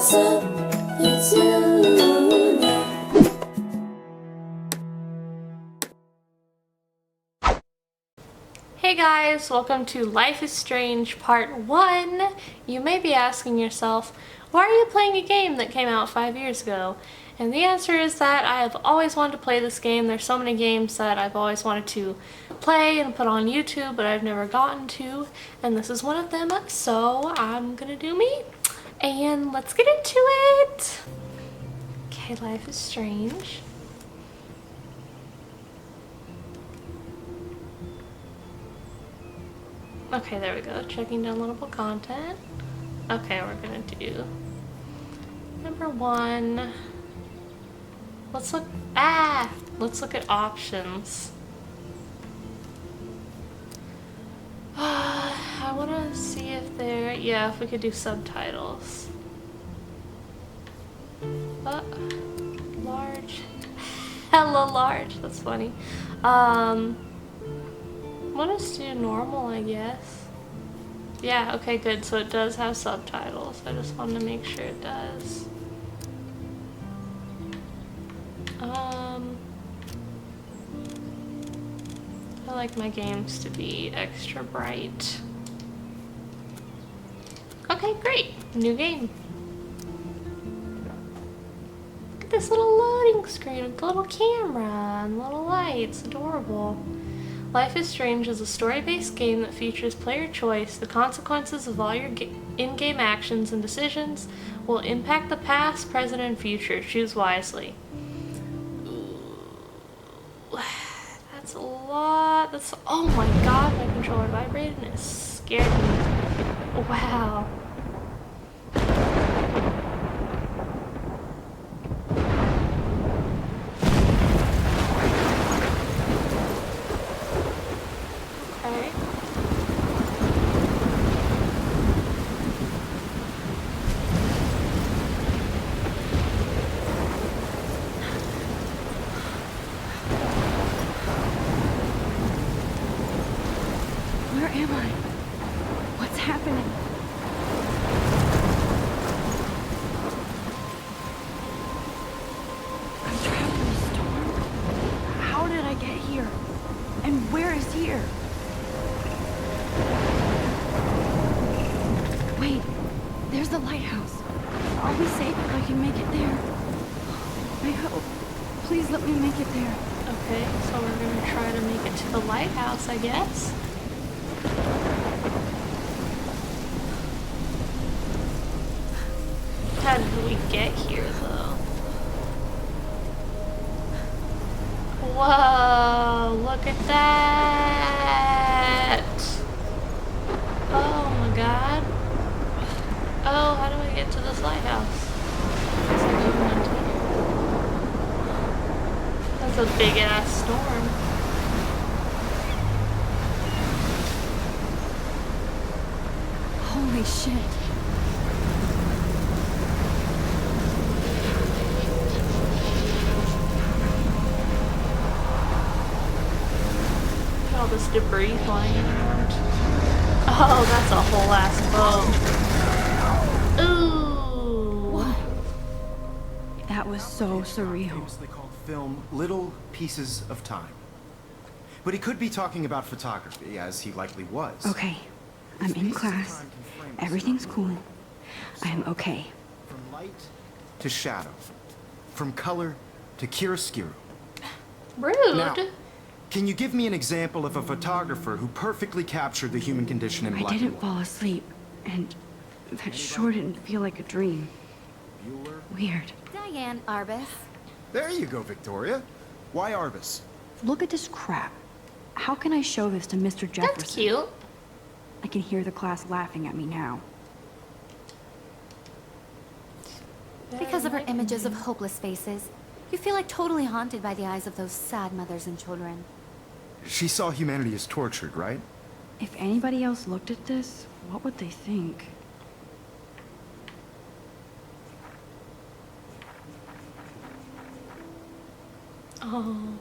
What's up? It's Tubular. Hey guys, welcome to Life is Strange Part 1. You may be asking yourself, why are you playing a game that came out 5 years ago? And the answer is that I have always wanted to play this game. There's so many games that I've always wanted to play and put on YouTube, but I've never gotten to. And this is one of them, so I'm gonna do me. And let's get into it! Okay, Life is Strange. Okay, there we go. Checking downloadable content. Okay, we're gonna do number 1. Let's look at options. I wanna see if if we could do subtitles. Large. Hella large, that's funny. Let us do normal, I guess. Yeah, okay, good. So it does have subtitles. I just wanted to make sure it does. I like my games to be extra bright. Okay, great. New game. Look at this little loading screen with a little camera and little lights. Adorable. Life is Strange is a story-based game that features player choice. The consequences of all your in-game actions and decisions will impact the past, present, and future. Choose wisely. Ooh, that's a lot. Oh my god, my controller vibrated and it scared me. Wow. Where am I? What's happening? I'm trapped in a storm? How did I get here? And where is here? Wait, there's the lighthouse. I'll be safe if I can make it there. I hope. Please let me make it there. Okay, so we're gonna try to make it to the lighthouse, I guess. How did we get here, though? Whoa, look at that! Oh my god. Oh, how do I get to this lighthouse? Is it moving into here? That's a big-ass storm. Holy shit. All this debris flying around. Oh, that's a whole ass boat. Ooh. What? That was so surreal. Famously called film Little Pieces of Time. But he could be talking about photography, as he likely was. Okay, I'm in class. Everything's cool. I am okay. From light to shadow. From color to chiaroscuro. Rude. Now, can you give me an example of a photographer who perfectly captured the human condition in black I and didn't white? fall asleep, and that sure didn't feel like a dream. Bueller? Weird. Diane Arbus. There you go, Victoria. Why Arbus? Look at this crap. How can I show this to Mr. Jefferson? That's cute. I can hear the class laughing at me now. Because of her images of hopeless faces, you feel like totally haunted by the eyes of those sad mothers and children. She saw humanity as tortured, right? If anybody else looked at this, what would they think? Oh.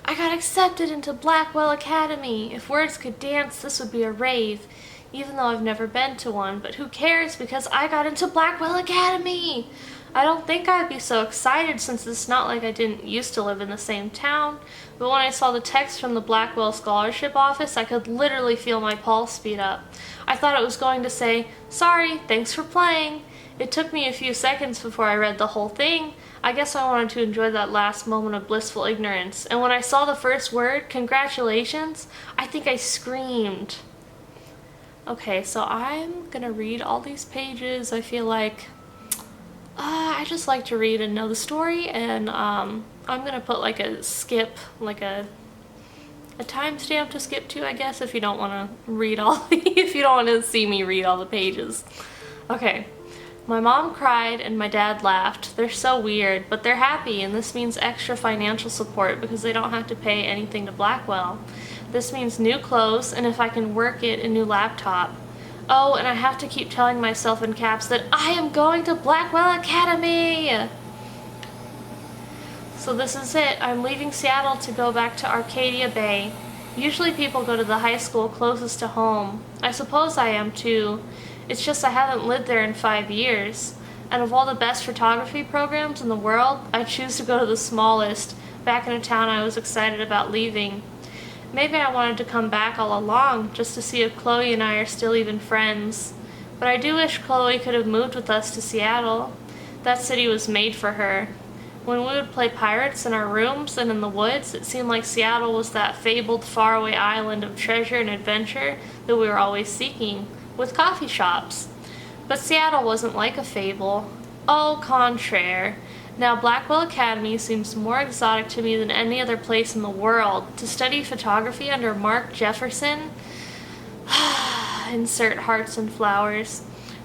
I got accepted into Blackwell Academy. If words could dance, this would be a rave. even though I've never been to one, but who cares because I got into Blackwell Academy! I don't think I'd be so excited since it's not like I didn't used to live in the same town, but when I saw the text from the Blackwell Scholarship Office, I could literally feel my pulse speed up. I thought it was going to say, "Sorry, thanks for playing." It took me a few seconds before I read the whole thing. I guess I wanted to enjoy that last moment of blissful ignorance, and when I saw the first word, congratulations, I think I screamed. Okay, so I'm gonna read all these pages. I feel like I just like to read and know the story, and I'm gonna put like a skip, like a timestamp to skip to, I guess, if you don't want to read all if you don't want to see me read all the pages. Okay. My mom cried and my dad laughed. They're so weird, but they're happy, and this means extra financial support because they don't have to pay anything to Blackwell. This means new clothes, and if I can work it, a new laptop. Oh, and I have to keep telling myself in caps that I am going to Blackwell Academy! So this is it. I'm leaving Seattle to go back to Arcadia Bay. Usually people go to the high school closest to home. I suppose I am too. It's just I haven't lived there in 5 years. And of all the best photography programs in the world, I choose to go to the smallest, back in a town I was excited about leaving. Maybe I wanted to come back all along, just to see if Chloe and I are still even friends. But I do wish Chloe could have moved with us to Seattle. That city was made for her. When we would play pirates in our rooms and in the woods, it seemed like Seattle was that fabled faraway island of treasure and adventure that we were always seeking, with coffee shops. But Seattle wasn't like a fable. Au contraire. Now Blackwell Academy seems more exotic to me than any other place in the world. To study photography under Mark Jefferson? Insert hearts and flowers.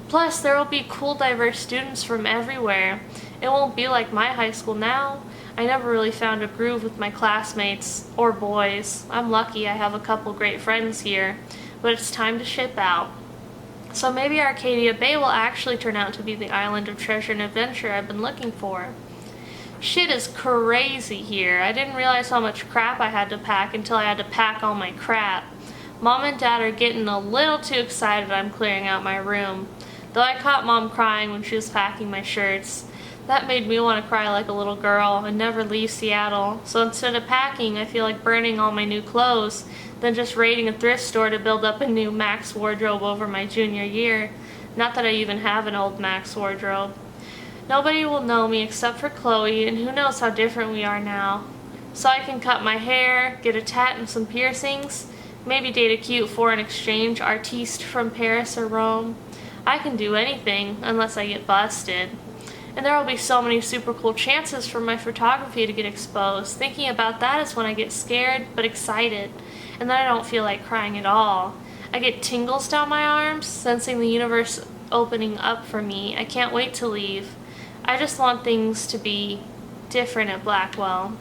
Plus, there will be cool, diverse students from everywhere. It won't be like my high school now. I never really found a groove with my classmates, or boys. I'm lucky I have a couple great friends here, but it's time to ship out. So maybe Arcadia Bay will actually turn out to be the island of treasure and adventure I've been looking for. Shit is crazy here. I didn't realize how much crap I had to pack until I had to pack all my crap. Mom and Dad are getting a little too excited I'm clearing out my room. Though I caught Mom crying when she was packing my shirts. That made me want to cry like a little girl and never leave Seattle. So instead of packing, I feel like burning all my new clothes, then just raiding a thrift store to build up a new Max wardrobe over my junior year. Not that I even have an old Max wardrobe. Nobody will know me except for Chloe, and who knows how different we are now. So I can cut my hair, get a tat and some piercings, maybe date a cute foreign exchange artiste from Paris or Rome. I can do anything, unless I get busted. And there will be so many super cool chances for my photography to get exposed. Thinking about that is when I get scared, but excited. And then I don't feel like crying at all. I get tingles down my arms, sensing the universe opening up for me. I can't wait to leave. I just want things to be different at Blackwell.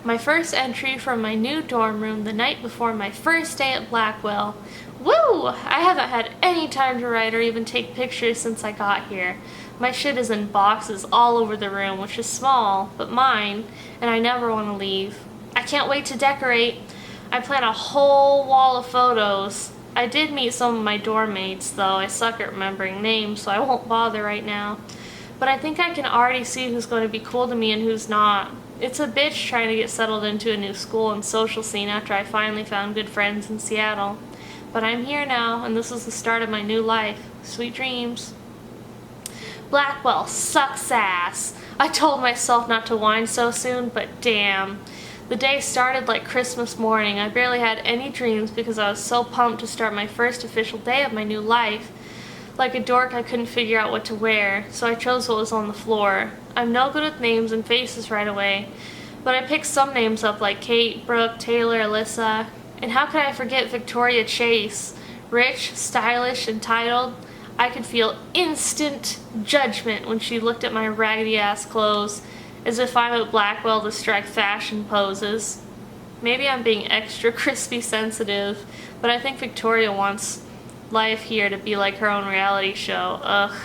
My first entry from my new dorm room the night before my first day at Blackwell. Woo! I haven't had any time to write or even take pictures since I got here. My shit is in boxes all over the room, which is small, but mine, and I never want to leave. I can't wait to decorate. I plan a whole wall of photos. I did meet some of my dorm mates, though I suck at remembering names, so I won't bother right now. But I think I can already see who's going to be cool to me and who's not. It's a bitch trying to get settled into a new school and social scene after I finally found good friends in Seattle. But I'm here now, and this is the start of my new life. Sweet dreams. Blackwell sucks ass. I told myself not to whine so soon, but damn. The day started like Christmas morning. I barely had any dreams because I was so pumped to start my first official day of my new life. Like a dork, I couldn't figure out what to wear, so I chose what was on the floor. I'm no good with names and faces right away, but I picked some names up like Kate, Brooke, Taylor, Alyssa, and how could I forget Victoria Chase? Rich, stylish, entitled. I could feel instant judgment when she looked at my raggedy-ass clothes, as if I'm at Blackwell to strike fashion poses. Maybe I'm being extra crispy sensitive, but I think Victoria wants life here to be like her own reality show. Ugh.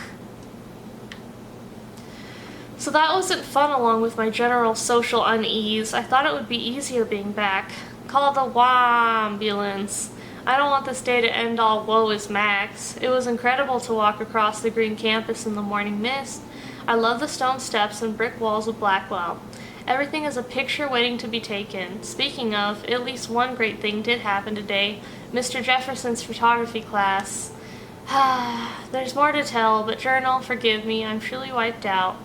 So that wasn't fun along with my general social unease. I thought it would be easier being back. Call the ambulance. I don't want this day to end all woe is Max. It was incredible to walk across the green campus in the morning mist. I love the stone steps and brick walls of Blackwell. Everything is a picture waiting to be taken. Speaking of, at least one great thing did happen today. Mr. Jefferson's photography class. There's more to tell, but journal, forgive me, I'm truly wiped out.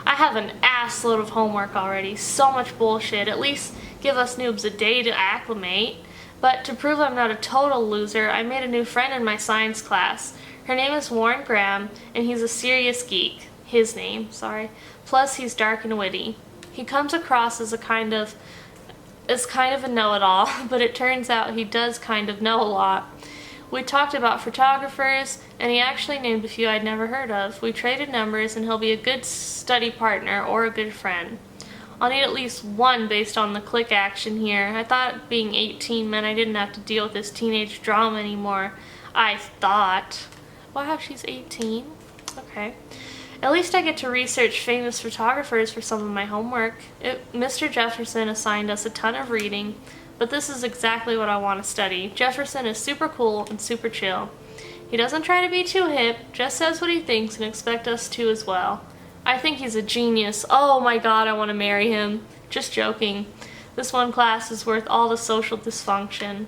I have an ass load of homework already. So much bullshit. At least give us noobs a day to acclimate. But to prove I'm not a total loser, I made a new friend in my science class. Her name is Warren Graham, and he's a serious geek. His name, sorry. Plus, he's dark and witty. He comes across as kind of a know-it-all, but it turns out he does kind of know a lot. We talked about photographers, and he actually named a few I'd never heard of. We traded numbers, and he'll be a good study partner or a good friend. I'll need at least one based on the click action here. I thought being 18 meant I didn't have to deal with this teenage drama anymore. I thought. Wow, she's 18? Okay. At least I get to research famous photographers for some of my homework. Mr. Jefferson assigned us a ton of reading, but this is exactly what I want to study. Jefferson is super cool and super chill. He doesn't try to be too hip, just says what he thinks and expects us to as well. I think he's a genius. Oh my god, I want to marry him. Just joking. This one class is worth all the social dysfunction.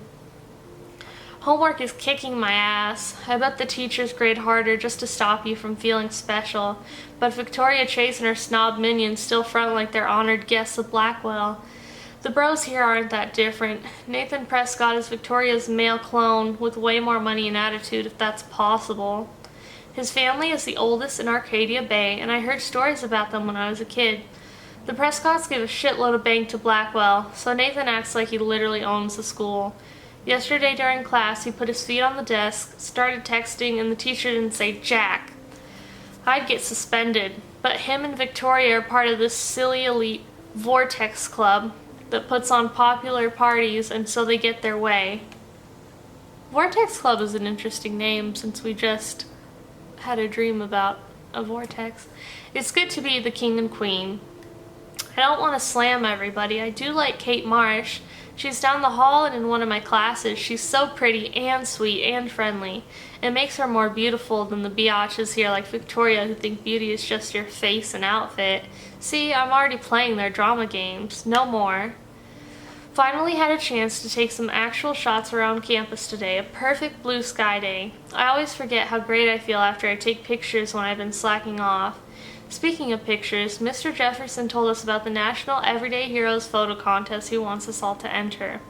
Homework is kicking my ass. I bet the teachers grade harder just to stop you from feeling special. But Victoria Chase and her snob minions still front like they're honored guests of Blackwell. The bros here aren't that different. Nathan Prescott is Victoria's male clone with way more money and attitude, if that's possible. His family is the oldest in Arcadia Bay, and I heard stories about them when I was a kid. The Prescotts give a shitload of bank to Blackwell, so Nathan acts like he literally owns the school. Yesterday during class, he put his feet on the desk, started texting, and the teacher didn't say jack. I'd get suspended, but him and Victoria are part of this silly elite Vortex Club that puts on popular parties and so they get their way. Vortex Club is an interesting name since we just had a dream about a vortex. It's good to be the king and queen. I don't want to slam everybody. I do like Kate Marsh. She's down the hall and in one of my classes. She's so pretty and sweet and friendly. It makes her more beautiful than the biatches here like Victoria who think beauty is just your face and outfit. See, I'm already playing their drama games. No more. Finally had a chance to take some actual shots around campus today, a perfect blue sky day. I always forget how great I feel after I take pictures when I've been slacking off. Speaking of pictures, Mr. Jefferson told us about the National Everyday Heroes photo contest he wants us all to enter.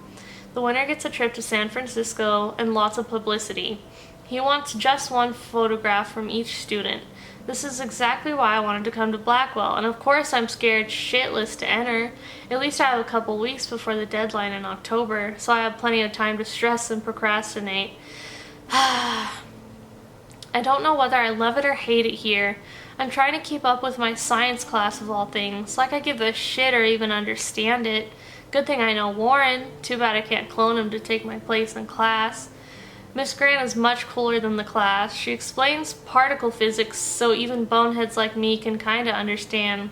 The winner gets a trip to San Francisco and lots of publicity. He wants just one photograph from each student. This is exactly why I wanted to come to Blackwell, and of course I'm scared shitless to enter. At least I have a couple weeks before the deadline in October, so I have plenty of time to stress and procrastinate. I don't know whether I love it or hate it here. I'm trying to keep up with my science class of all things, like I give a shit or even understand it. Good thing I know Warren. Too bad I can't clone him to take my place in class. Miss Grant is much cooler than the class. She explains particle physics so even boneheads like me can kinda understand.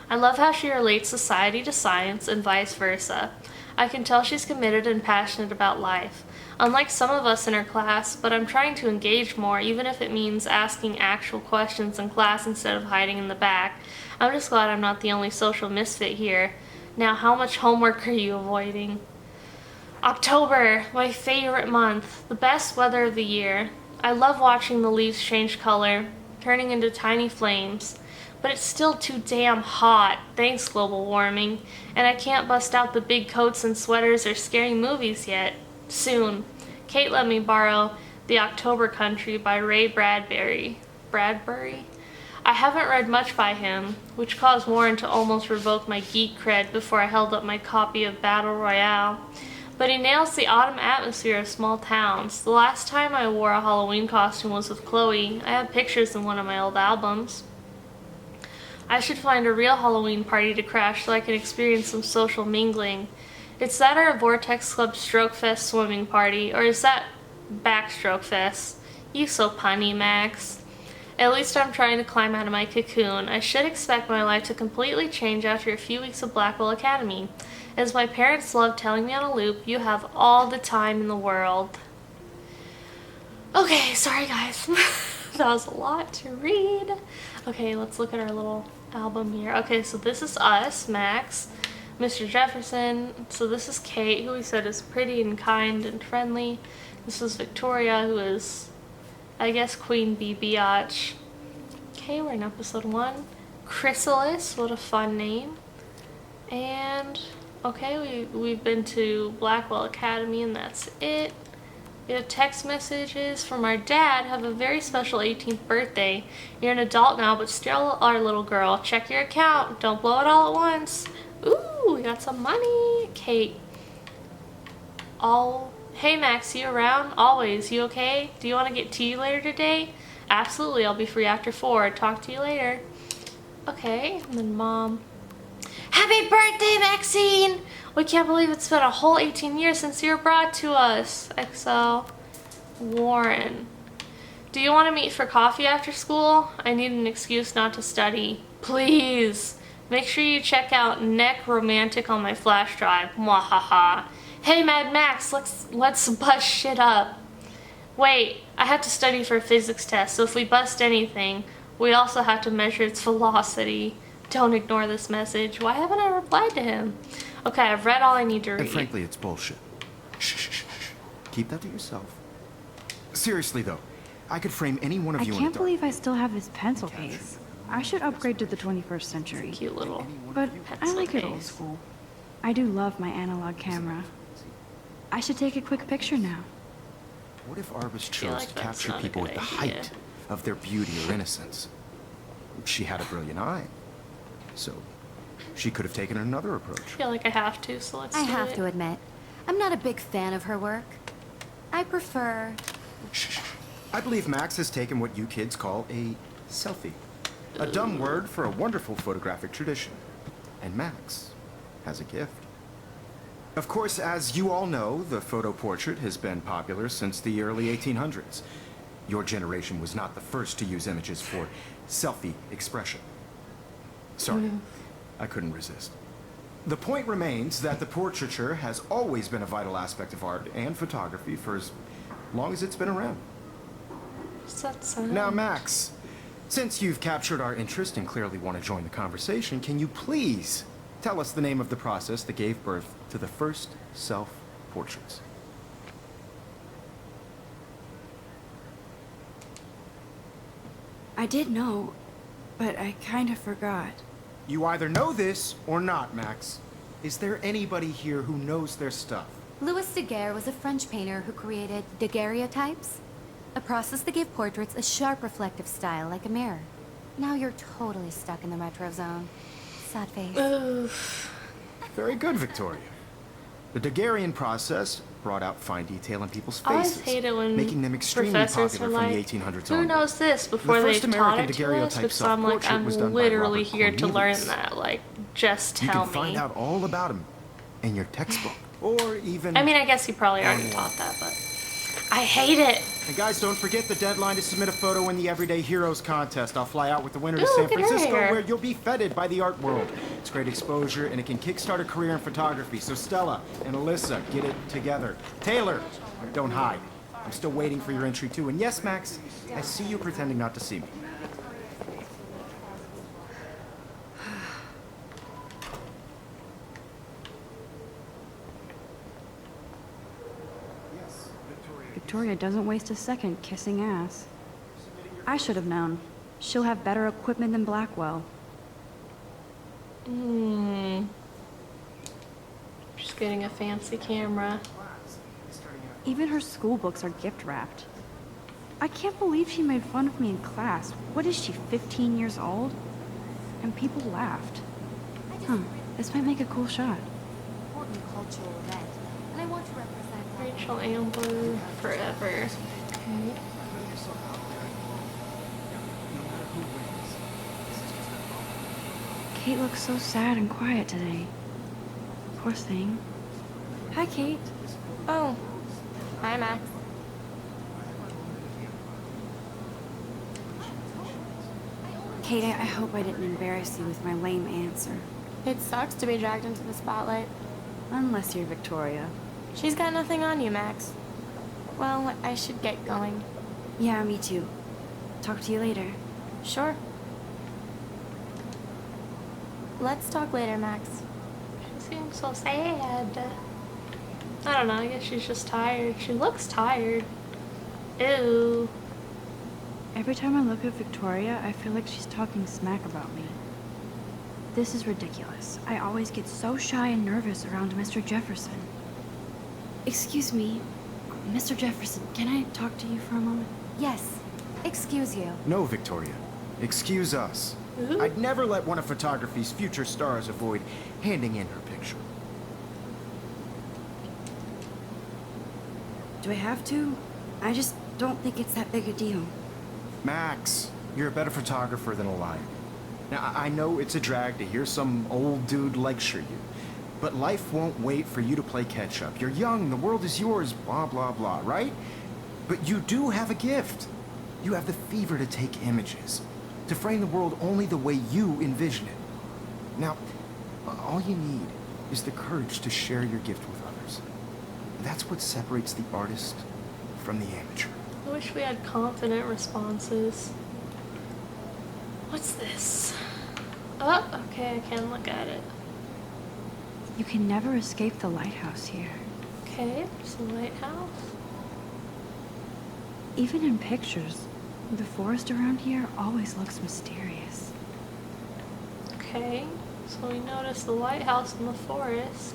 I love how she relates society to science and vice versa. I can tell she's committed and passionate about life. Unlike some of us in her class, but I'm trying to engage more, even if it means asking actual questions in class instead of hiding in the back. I'm just glad I'm not the only social misfit here. Now, how much homework are you avoiding? October, my favorite month, the best weather of the year. I love watching the leaves change color, turning into tiny flames. But it's still too damn hot, thanks global warming, and I can't bust out the big coats and sweaters or scary movies yet. Soon. Kate let me borrow The October Country by Ray Bradbury. I haven't read much by him, which caused Warren to almost revoke my geek cred before I held up my copy of Battle Royale. But he nails the autumn atmosphere of small towns. The last time I wore a Halloween costume was with Chloe. I have pictures in one of my old albums. I should find a real Halloween party to crash so I can experience some social mingling. It's that or a Vortex Club Stroke Fest swimming party, or is that Backstroke Fest? You so punny, Max. At least I'm trying to climb out of my cocoon. I should expect my life to completely change after a few weeks of Blackwell Academy. As my parents love telling me on a loop, you have all the time in the world. Okay, sorry guys. That was a lot to read. Okay, let's look at our little album here. Okay, so this is us, Max, Mr. Jefferson. So this is Kate, who we said is pretty and kind and friendly. This is Victoria, who is, I guess, Queen Bee Biatch. Okay, we're in episode 1. Chrysalis, what a fun name. And, okay, we've been to Blackwell Academy, and that's it. We have text messages from our dad. Have a very special 18th birthday. You're an adult now, but still our little girl. Check your account. Don't blow it all at once. Ooh, we got some money. Kate. Hey Max, you around? Always. You okay? Do you want to get tea later today? Absolutely. I'll be free after 4. Talk to you later. Okay. And then Mom. Happy birthday, Maxine! We can't believe it's been a whole 18 years since you were brought to us. XL. Warren. Do you want to meet for coffee after school? I need an excuse not to study. Please. Make sure you check out Neck Romantic on my flash drive. Mwahaha. Hey Mad Max, let's bust shit up. Wait, I have to study for a physics test, so if we bust anything, we also have to measure its velocity. Don't ignore this message. Why haven't I replied to him? Okay, I've read all I need to read. And frankly, it's bullshit. Shh. Keep that to yourself. Seriously, though, I could frame any one of you in a I can't dark. believe I still have this pencil case. I should upgrade to the 21st century. Cute little But I like it case. old school. I do love my analog camera. I should take a quick picture now. What if Arbus feel chose like to that's capture not a people good at the idea. height of their beauty or innocence? She had a brilliant eye, so she could have taken another approach. I feel like I have to, so let's I do have it. to admit, I'm not a big fan of her work. I prefer... Shh. I believe Max has taken what you kids call a selfie. A dumb word for a wonderful photographic tradition. And Max has a gift. Of course, as you all know, the photo portrait has been popular since the early 1800s. Your generation was not the first to use images for selfie expression. Sorry, I couldn't resist. The point remains that the portraiture has always been a vital aspect of art and photography for as long as it's been around. What's that sound? Now, Max, since you've captured our interest and clearly want to join the conversation, can you please tell us the name of the process that gave birth to the first self-portraits? I did know, but I kind of forgot. You either know this or not, Max. Is there anybody here who knows their stuff? Louis Daguerre was a French painter who created daguerreotypes, a process that gave portraits a sharp reflective style like a mirror. Now you're totally stuck in the retro zone. Sad face. Oof. Very good, Victoria. The Daguerrean process brought out fine detail in people's I always faces, hate it when making them extremely professors popular are from the like, 1800s who onward. knows this before The they first taught American it to us? daguerreotype Because I'm like, self-portrait I'm was done by literally Robert here to learn Cornelius. that. Like, just You tell can find me. out all about him in your textbook, or even... I mean, I guess he probably already taught that, but I hate it. And guys, don't forget the deadline to submit a photo in the Everyday Heroes contest. I'll fly out with the winner to Ooh, San look at her Francisco, hair. where you'll be feted by the art world. It's great exposure, and it can kickstart a career in photography. So Stella and Alyssa, get it together. Taylor, don't hide. I'm still waiting for your entry too. And yes, Max, I see you pretending not to see me. Victoria doesn't waste a second kissing ass. I should have known. She'll have better equipment than Blackwell. She's getting a fancy camera. Even her school books are gift wrapped. I can't believe she made fun of me in class. What is she, 15 years old? And people laughed. This might make a cool shot. Important cultural event, and I want to represent that. Rachel Amber forever. Okay. Kate looks so sad and quiet today. Poor thing. Hi, Kate. Oh. Hi, Max. Kate, I hope I didn't embarrass you with my lame answer. It sucks to be dragged into the spotlight. Unless you're Victoria. She's got nothing on you, Max. Well, I should get going. Yeah, me too. Talk to you later. Sure. Let's talk later, Max. She seems so sad. I don't know, I guess she's just tired. She looks tired. Ew. Every time I look at Victoria, I feel like she's talking smack about me. This is ridiculous. I always get so shy and nervous around Mr. Jefferson. Excuse me, Mr. Jefferson, can I talk to you for a moment? Yes. Excuse you. No, Victoria. Excuse us. Ooh. I'd never let one of photography's future stars avoid handing in her picture. Do I have to? I just don't think it's that big a deal. Max, you're a better photographer than a liar. Now, I know it's a drag to hear some old dude lecture you, but life won't wait for you to play catch-up. You're young, the world is yours, blah, blah, blah, right? But you do have a gift. You have the fever to take images, to frame the world only the way you envision it. Now, all you need is the courage to share your gift with others. That's what separates the artist from the amateur. I wish we had confident responses. What's this? Oh, okay, I can look at it. You can never escape the lighthouse here. Okay, there's a lighthouse. Even in pictures, the forest around here always looks mysterious. Okay, so we noticed the lighthouse in the forest,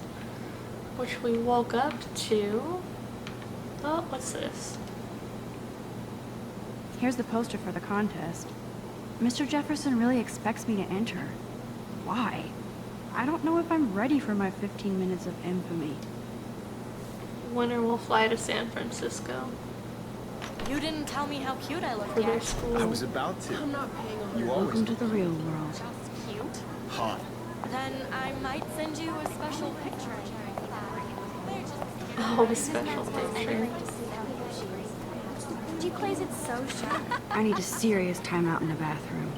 which we woke up to. Oh, what's this? Here's the poster for the contest. Mr. Jefferson really expects me to enter. Why? I don't know if I'm ready for my 15 minutes of infamy. Winner will fly to San Francisco You didn't tell me how cute I looked for their yet. school. I was about to. I'm not paying a You hundred. always Welcome to the real world. Just cute. hot. Then I might send you a special picture. Oh, a special picture. She plays it so sharp. I need a serious timeout in the bathroom.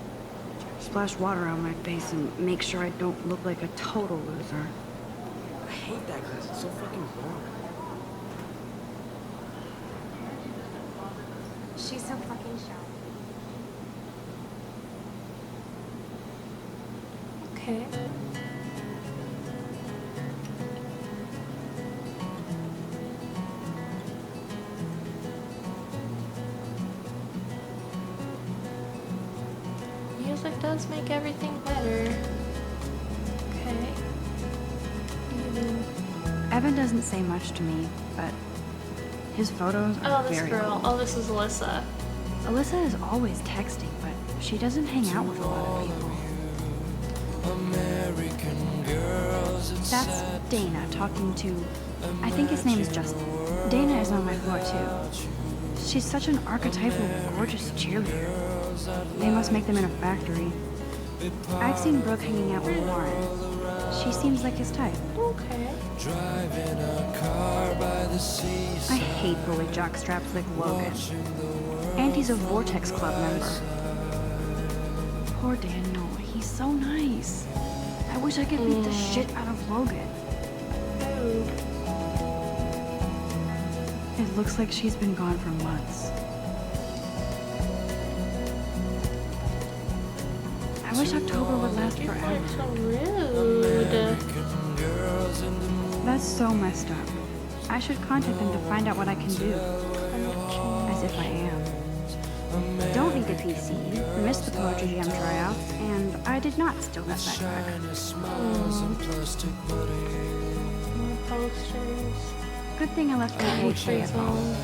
Splash water on my face and make sure I don't look like a total loser. I hate that class. It's so fucking boring. She's so fucking sharp. Okay. Music does make everything better. Okay. Evan doesn't say much to me, but his photos are Oh, this very girl. cool. Oh, this is Alyssa. Alyssa is always texting, but she doesn't hang out with a lot of people. That's Dana talking to... I think his name is Justin. Dana is on my floor, too. She's such an archetypal, gorgeous cheerleader. They must make them in a factory. I've seen Brooke hanging out with Warren. She seems like his type. Okay. I hate bully jockstraps like Logan. And he's a Vortex Club member. Poor Daniel, he's so nice. I wish I could beat the shit out of Logan. Oh. It looks like she's been gone for months. I wish October would last People are forever. so rude. That's so messed up. I should contact them to find out what I can do. As if I am. Don't need a PC, missed the Poetry Jam tryouts, and I did not steal that backpack. More posters. Good thing I left my AK at home.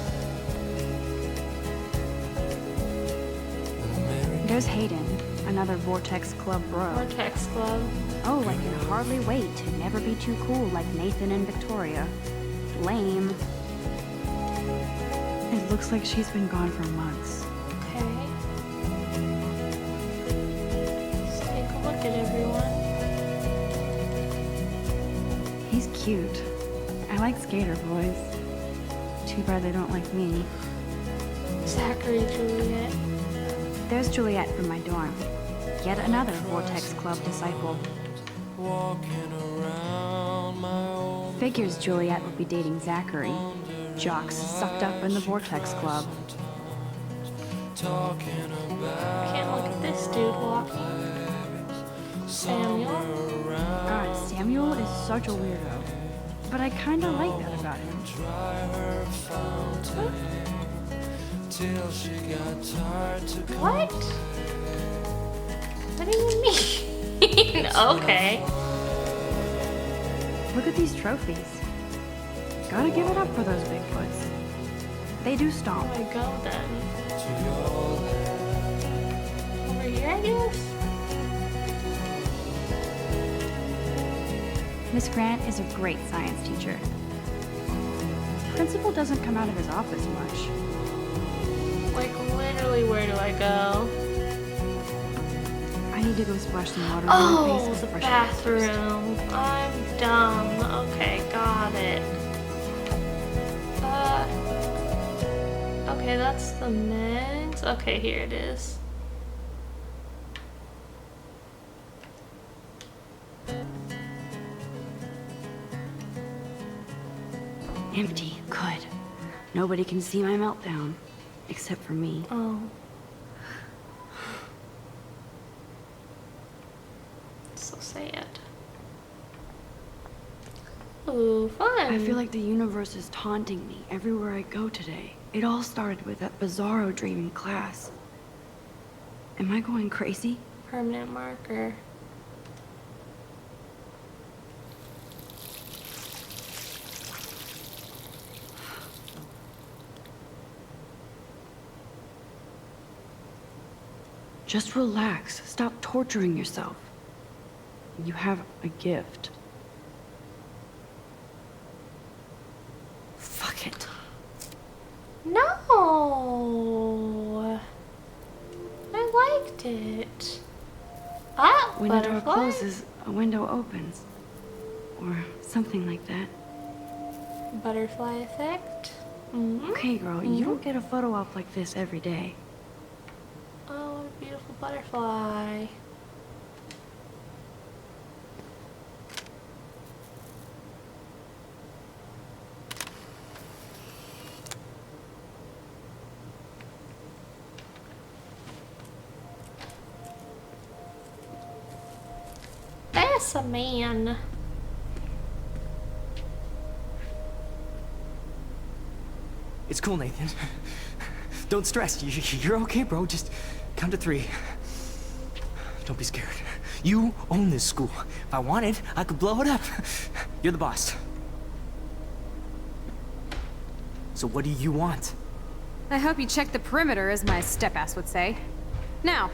There's Hayden, another Vortex Club bro. Vortex Club. Oh, I can hardly wait to never be too cool like Nathan and Victoria. Lame. It looks like she's been gone for months. Okay. Let's take a look at everyone. He's cute. I like skater boys. Too bad they don't like me. Zachary, Juliet. There's Juliet from my dorm. Yet another Vortex Club disciple. Walking around my old Figures Juliet would be dating Zachary. Jocks sucked up in the Vortex Club. Can't look at this dude walking. Samuel. God, Samuel is such a weirdo. But I kinda like that about him. What? What do you mean? Okay. Look at these trophies. Gotta give it up for those Bigfoots. They do stomp. Where do I go then? Over here, I guess? Miss Grant is a great science teacher. Principal doesn't come out of his office much. Like, literally, where do I go? I need to go splash some water on my face Oh, with the fresh air first. bathroom. I'm dumb. Okay, got it. Okay, that's the men's. Okay, here it is. Empty. Good. Nobody can see my meltdown. Except for me. Oh. So sad. Ooh, fun. I feel like the universe is taunting me everywhere I go today. It all started with that bizarro dream in class. Am I going crazy? Permanent marker. Just relax. Stop torturing yourself. You have a gift. Fuck it. No. I liked it. Ah, When a door butterfly. closes, a window opens. Or something like that. Butterfly effect. Mm-hmm. Okay, girl, you don't get a photo op like this every day. Oh, what a beautiful butterfly. That's a man. It's cool, Nathan. Don't stress. You're okay, bro. Just count to 3. Don't be scared. You own this school. If I wanted, I could blow it up. You're the boss. So what do you want? I hope you checked the perimeter, as my step-ass would say. Now,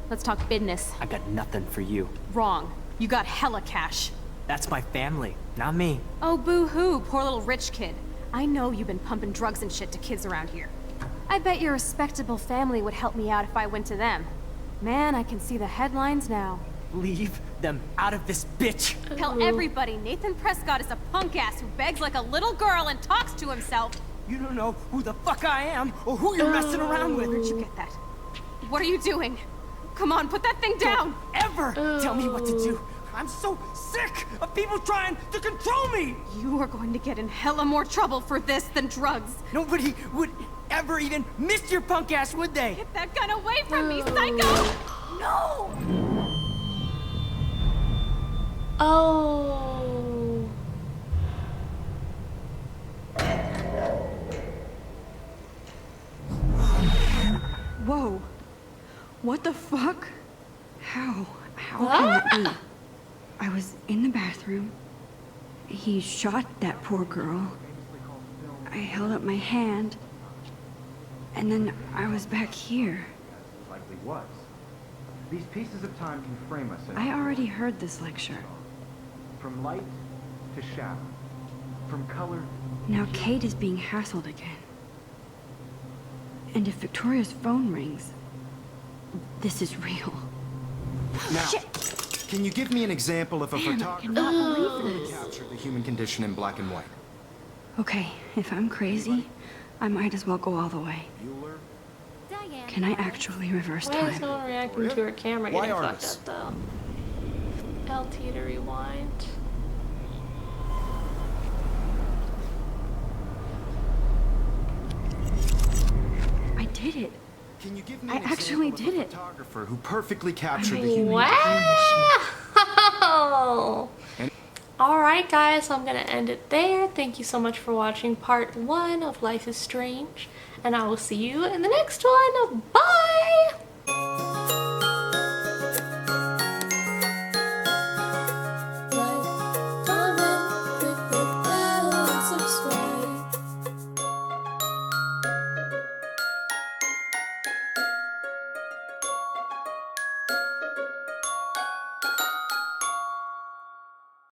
let's talk business. I got nothing for you. Wrong. You got hella cash. That's my family, not me. Oh, boo-hoo, poor little rich kid. I know you've been pumping drugs and shit to kids around here. I bet your respectable family would help me out if I went to them. Man, I can see the headlines now. Leave them out of this bitch. Tell everybody Nathan Prescott is a punk-ass who begs like a little girl and talks to himself. You don't know who the fuck I am or who you're messing around with. Where'd you get that? What are you doing? Come on, put that thing down! Ever tell me what to do. I'm so sick of people trying to control me. You are going to get in hella more trouble for this than drugs. Nobody would ever even miss your punk ass, would they? Get that gun away from me, psycho! No! Oh. Whoa. What the fuck? How? How can that be? I was in the bathroom. He shot that poor girl. I held up my hand. And then I was back here. Likely was. These pieces of time can frame us in I already heard this lecture. from light to shadow, from color. Now Kate is being hassled again. And if Victoria's phone rings, this is real. Now, can you give me an example of a Damn, I photographer cannot believe who this. captured the human condition in black and white? Okay, if I'm crazy, I might as well go all the way. Bueller? Diane. Can I actually reverse Why is time? no one reacting to her camera Why getting artists? fucked up though? LT to rewind. did it. Can you give me I an actually example did of a it. photographer who perfectly captured the human? Wow! Alright guys, so I'm going to end it there. Thank you so much for watching part 1 of Life is Strange, and I will see you in the next one. Bye!